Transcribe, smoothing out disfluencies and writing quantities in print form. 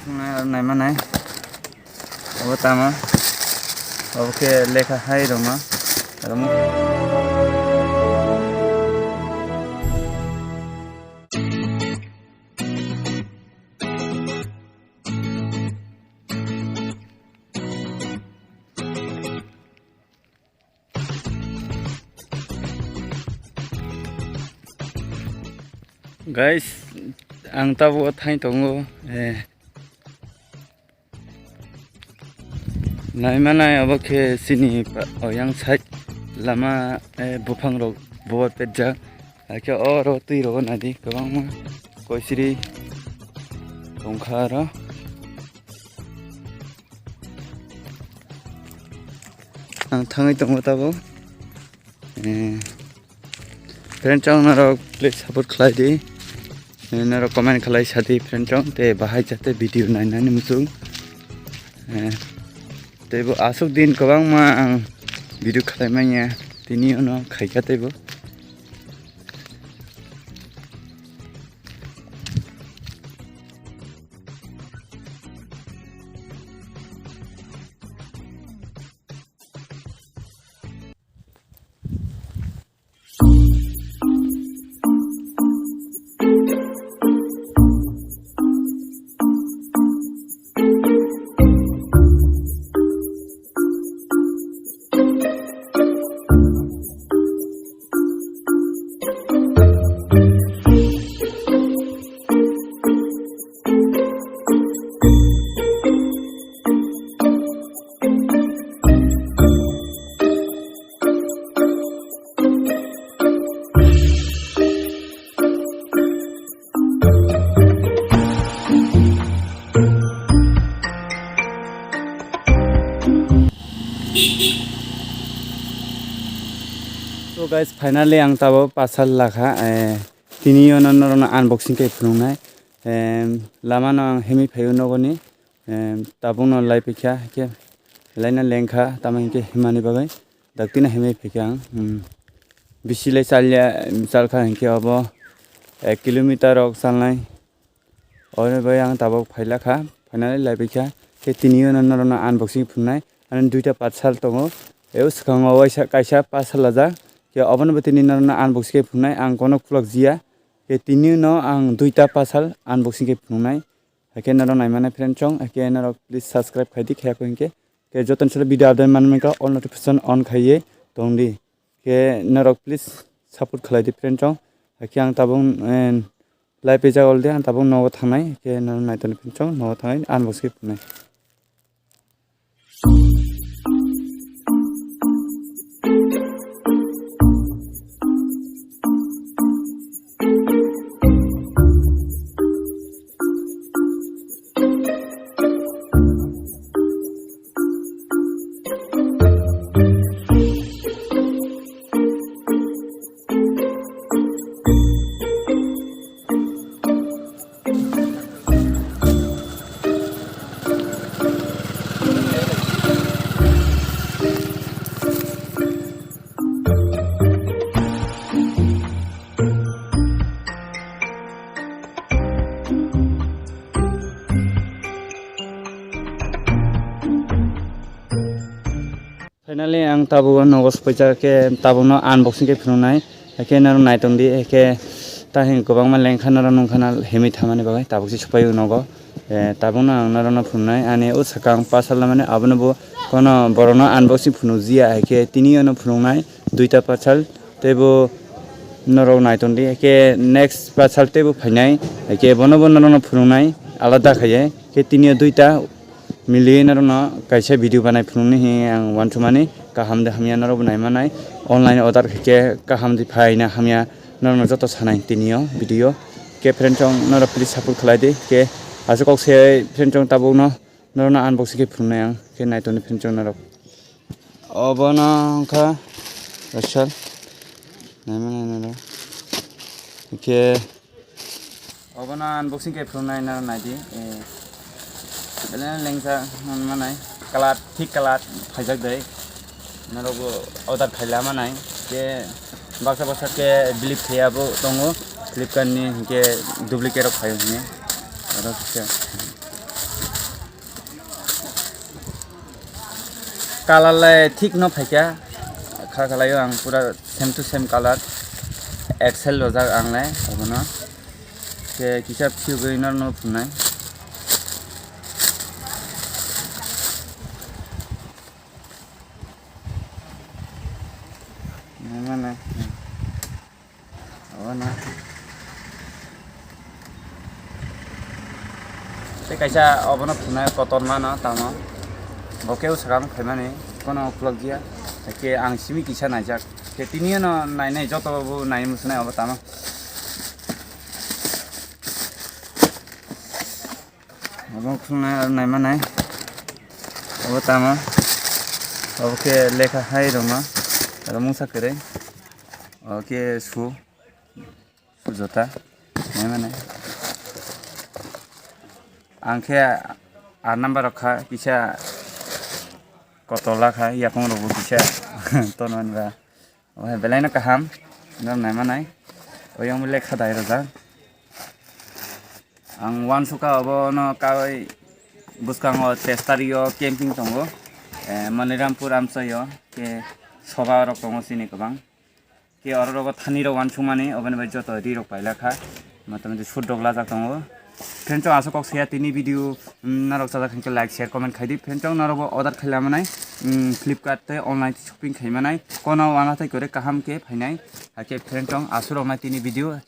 नायमानाय अब तामा अब के लेखा हाय दमा guys ang tabo thai tongo naimana abake sini oyang side lama bufang rok bot peja ake oro tui ro nadi kabang ma koisiri wngkha ang thangai tongo tabo friend chong narok please support khlai di narok comment khlai sadi friend chong te bahai jate video nainani musung tebo asuk din kabang ma ang video khlai manya tini ono khaika tebo So guys, finally ang tabo pasal lakha tini ono no unboxing kai phunungnai lama no ang hemi phayu nogoni tabung no lai pikha ke laina lengkha tamang ke himani bagai daktina hemi pikha bisilai salya misal kha ke abo 1 kilometer ok salnai ore bai ang tabo phaila kha finally lai pikha ke tini ono no unboxing phunai an duita pasal tongo eu skang waisa kaisa pasal aja ke oban betini narna unboxing ke phunai ang kono khulak jia ke tini no ang duita pasal unboxing ke phunai ke naro naimana friend chong ke naro please subscribe khaidi khya ko ke joton sele video update manme ka all notification on khaiye tongdi ke naro please support khlai di friend chong ke ang tabung live page ol de ang tabung no thanai ke naro naiton friend chong no thanai unboxing ke phunai Finally ang tabu nogos paisa ke tabu no unboxing ke phunai ke naro naitong di ke tahin gobang ma lengkha naro nongkhana hemi thamani bagai tabu si supai nogo tabu no naro na phunai ani usakang pasal mane abno bo kono borono unboxing phunu jia ke tini ono phunai duita pasal tebo naro naitong di ke next pasal tebo phainai ke bono bono no phunai alada khaye ke tini duita मिलिए नरो न कैसे video बनाई फुनुनी ही आं one two मानी kaham de hamya naro bunai manai online order ke kaham di phaina hamya naro joto sanai tinio video ke friend chong naro please support khlai de ke asu kok se friend chong tabu no naro na unboxing ke phunai ang ke nai toni friend chong naro obana kha rachal nai manai naro ke obana unboxing ke phunai naro nai di lengsa manai kalat thik kalat phajak dei narogo order phaila manai ke baksa baksa ke believe khayabo tongo Flipkart ni ke duplicate phayo ni aro color lai thik no phaikya kha khalai ang pura same to same color excel lojak ang lai obono ke kisa phugui no phunai mana obono te kaisa obono phunai kotor mano tamo bokeu sakam khaimani kono plug dia ke ang simi kisa naijak ke tini no nainai joto bu nai musnai obo tamo obo khunai ar nai manai obo tamo obo ke lekha hai roma ar musa kere oke su jota nai manai angke ar number kha kisa kotola kha yakong robo kisa tonon ba oh belai no kaham ngam nai manai oyong lekha dai raja ang wan suka obo no kai buskang o testario camping tongo Manirampur amsayo ke soba rok tongo sini kabang ke oro rok thani ro wan sumani oben bai joto ri rok paila kha matam je sud dogla jak tongo friends aso kok share tini video narok sada khanke like share comment khaidi friends narobo order khaila manai Flipkart te online shopping khaimanai kono wana thai kore kaham ke phainai hake friends asuro ma tini video